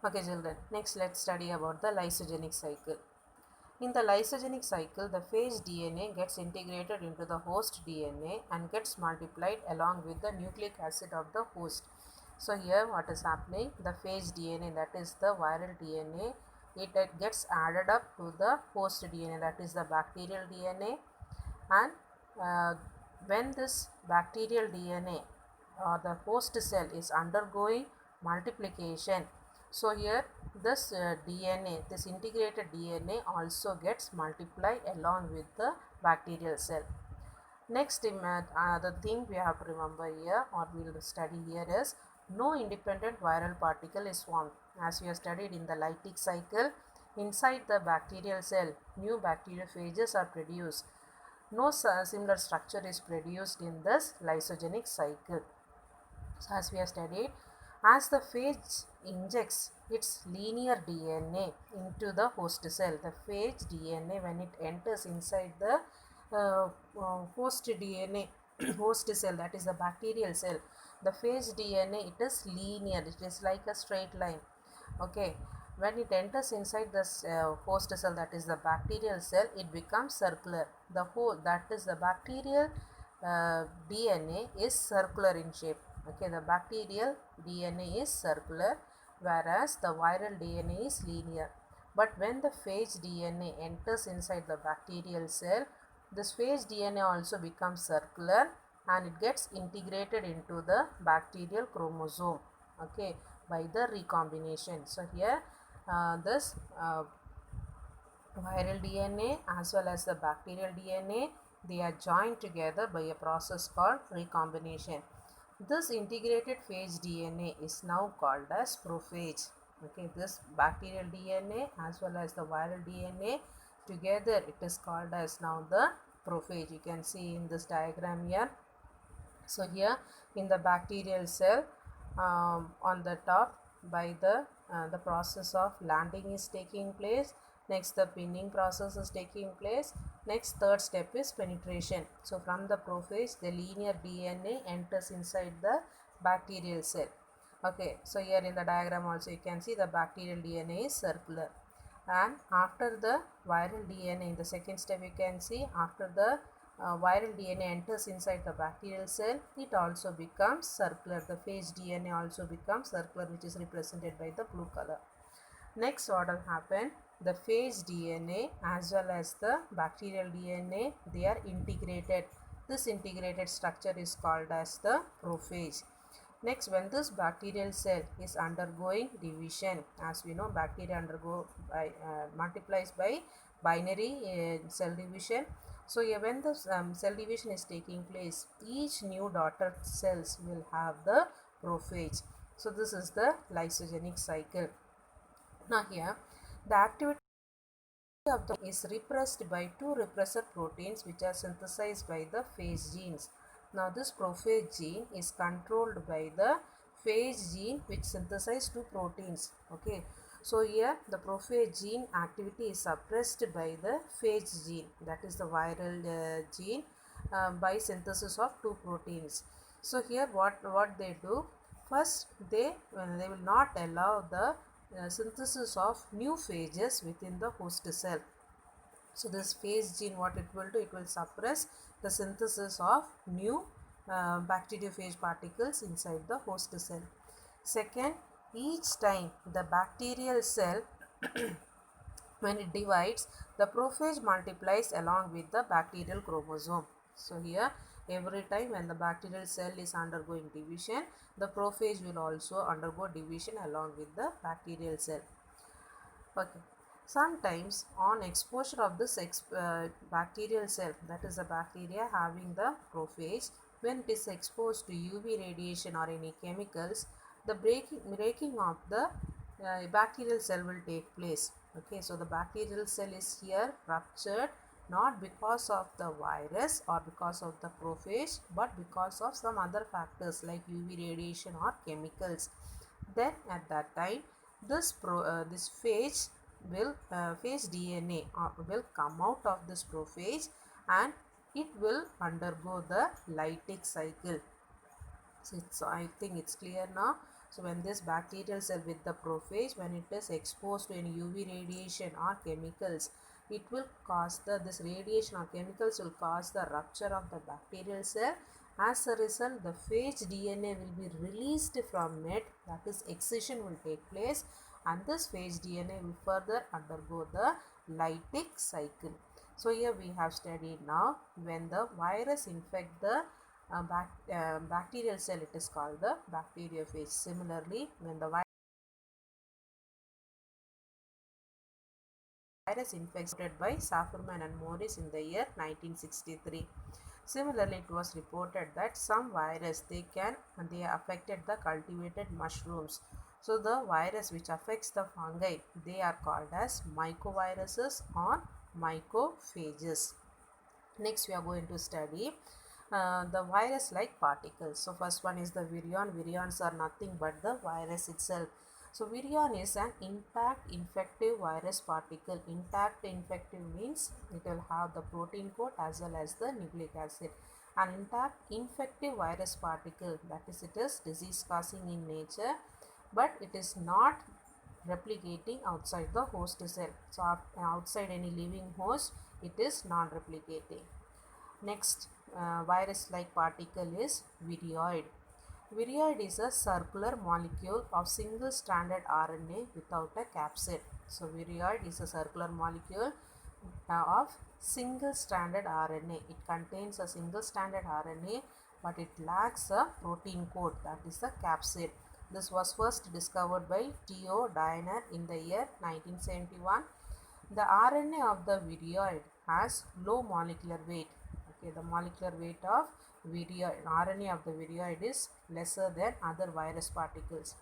Okay children, next let's study about the lysogenic cycle. In the lysogenic cycle, the phage DNA gets integrated into the host DNA and gets multiplied along with the nucleic acid of the host. So here what is happening, the phage DNA, that is the viral DNA, it gets added up to the host DNA, that is the bacterial DNA, and uh, when this bacterial DNA or the host cell is undergoing multiplication, so here this DNA, this integrated DNA also gets multiplied along with the bacterial cell. Next, the thing we have to remember here or we will study here is no independent viral particle is formed. As we have studied in the lytic cycle, inside the bacterial cell, new bacteriophages are produced. No similar structure is produced in this lysogenic cycle. So as we have studied, as the phage injects its linear DNA into the host cell, the phage DNA, when it enters inside the host DNA, host cell, that is the bacterial cell, the phage DNA, it is linear, it is like a straight line. Okay, when it enters inside this host cell, that is the bacterial cell, it becomes circular. The whole, that is the bacterial DNA is circular in shape. Okay, the bacterial DNA is circular, whereas the viral DNA is linear. But when the phage DNA enters inside the bacterial cell, this phage DNA also becomes circular and it gets integrated into the bacterial chromosome. Okay, by the recombination. So here this viral DNA as well as the bacterial DNA, they are joined together by a process called recombination. This integrated phage DNA is now called as prophage. Okay, this bacterial DNA as well as the viral DNA together, it is called as now the prophage. You can see in this diagram here. So here in the bacterial cell, on the top, by the process of landing is taking place. Next, the pinning process is taking place. Next, third step is penetration. So from the prophage, the linear DNA enters inside the bacterial cell. Okay, so here in the diagram also you can see the bacterial DNA is circular, and after the viral DNA, in the second step you can see, after the viral DNA enters inside the bacterial cell, it also becomes circular. The phage DNA also becomes circular, which is represented by the blue color. Next, what will happen? The phage DNA as well as the bacterial DNA, they are integrated. This integrated structure is called as the prophage. Next, when this bacterial cell is undergoing division, as we know, bacteria multiplies by binary cell division. So when the cell division is taking place, each new daughter cells will have the prophage. So this is the lysogenic cycle. Now here, the activity of the is repressed by two repressor proteins which are synthesized by the phage genes. Now this prophage gene is controlled by the phage gene which synthesize two proteins. Okay, so here the prophage gene activity is suppressed by the phage gene, that is the viral gene, by synthesis of two proteins. So here what they do, first they will not allow the synthesis of new phages within the host cell. So this phage gene, what it will do, it will suppress the synthesis of new bacteriophage particles inside the host cell. Second, each time the bacterial cell when it divides, the prophage multiplies along with the bacterial chromosome. So here every time when the bacterial cell is undergoing division, the prophage will also undergo division along with the bacterial cell. Okay. Sometimes on exposure of this bacterial cell, that is the bacteria having the prophage, when it is exposed to UV radiation or any chemicals, the breaking of the bacterial cell will take place. Okay, so the bacterial cell is here ruptured not because of the virus or because of the prophage, but because of some other factors like UV radiation or chemicals. Then at that time, this phage will phage DNA will come out of this prophage and it will undergo the lytic cycle. So I think it's clear now. So when this bacterial cell with the prophage, when it is exposed to any UV radiation or chemicals, it will cause this radiation or chemicals will cause the rupture of the bacterial cell. As a result, the phage DNA will be released from it, that is excision will take place, and this phage DNA will further undergo the lytic cycle. So here we have studied now when the virus infect the bacterial cell, it is called the bacteriophage. Similarly, when the virus infected by Saferman and Morris in the year 1963. Similarly, it was reported that some virus they affected the cultivated mushrooms. So the virus which affects the fungi, they are called as mycoviruses or mycophages. Next, we are going to study the virus-like particles. So first one is the virion. Virions are nothing but the virus itself. So virion is an intact infective virus particle. Intact infective means it will have the protein coat as well as the nucleic acid. An intact infective virus particle, that is, it is disease causing in nature, but it is not replicating outside the host cell. So outside any living host, it is non-replicating. Next virus-like particle is virioid. Virioid is a circular molecule of single-stranded RNA without a capsid. So virioid is a circular molecule of single-stranded RNA. It contains a single-stranded RNA, but it lacks a protein coat, that is the capsid. This was first discovered by T.O. Diner in the year 1971. The RNA of the virioid has low molecular weight. Okay, the molecular weight of RNA of the virioid is lesser than other virus particles.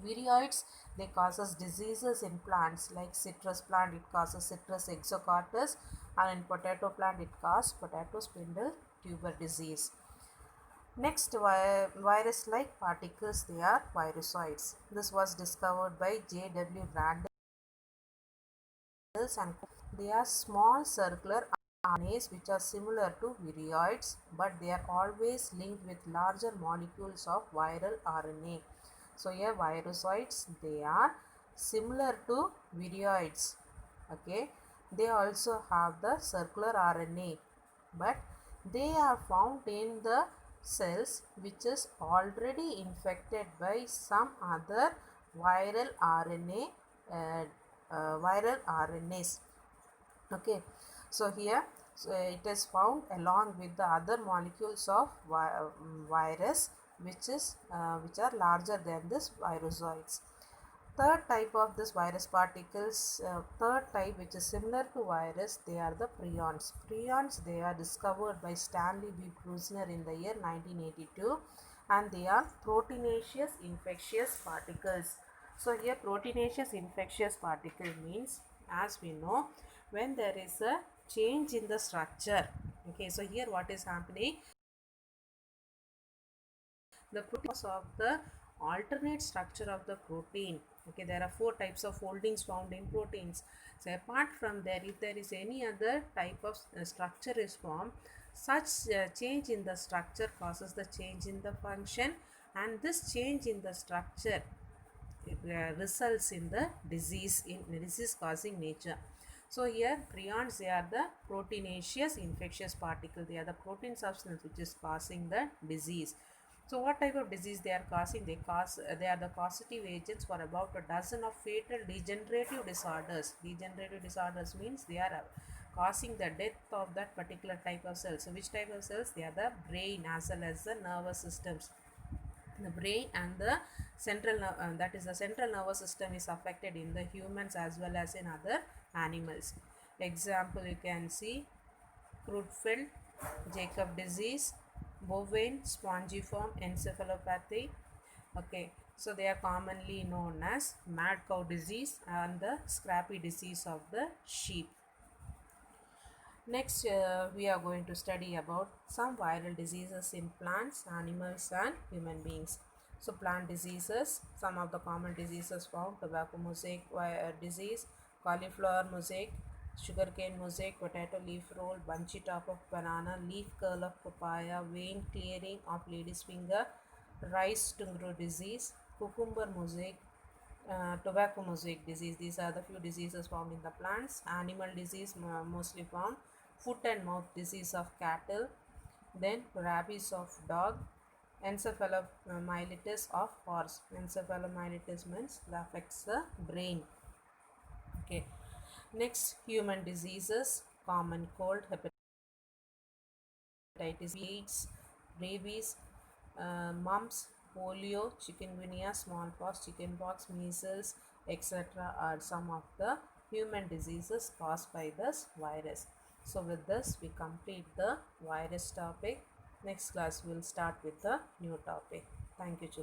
Virioids, they causes diseases in plants like citrus plant, it causes citrus exocarpus, and in potato plant it causes potato spindle tuber disease. Next, virus-like particles, they are virusoids. This was discovered by J.W. Randall and they are small circular RNAs which are similar to virioids, but they are always linked with larger molecules of viral RNA. So here virusoids, they are similar to virioids. Okay, they also have the circular RNA, but they are found in the cells which is already infected by some other viral RNA, viral RNAs. Okay, so here it is found along with the other molecules of virus which are larger than this virusoids. Third type of this virus particles, third type which is similar to virus, they are the prions. Prions, they are discovered by Stanley B. Brusner in the year 1982, and they are proteinaceous infectious particles. So here proteinaceous infectious particle means, as we know, when there is a change in the structure. Okay, so here what is happening? The proteins of the alternate structure of the protein. Okay, there are 4 types of foldings found in proteins. So apart from that, if there is any other type of structure is formed, such change in the structure causes the change in the function, and this change in the structure results in the disease causing nature. So here prions, they are the proteinaceous infectious particle. They are the protein substance which is causing the disease. So what type of disease they are causing? They are the causative agents for about a dozen of fatal degenerative disorders. Degenerative disorders means they are causing the death of that particular type of cells. So which type of cells? They are the brain as well as the nervous systems. The brain and the that is the central nervous system is affected in the humans as well as in other animals. Example, you can see Creutzfeldt Jakob disease, bovine spongiform encephalopathy. Okay, so they are commonly known as mad cow disease and the scrappy disease of the sheep. Next, we are going to study about some viral diseases in plants, animals, and human beings. So plant diseases, some of the common diseases found: tobacco mosaic disease, cauliflower mosaic, sugarcane mosaic, potato leaf roll, bunchy top of banana, leaf curl of papaya, vein clearing of lady's finger, rice stingro disease, cucumber mosaic, tobacco mosaic disease. These are the few diseases found in the plants. Animal disease mostly found. Foot and mouth disease of cattle. Then rabies of dog. Encephalomyelitis of horse. Encephalomyelitis means that affects the brain. Okay. Next, human diseases. Common cold, hepatitis B, AIDS, rabies, mumps, polio, chikungunya, smallpox, chickenpox, measles, etc. are some of the human diseases caused by this virus. So with this we complete the virus topic. Next class we will start with the new topic. Thank you, children.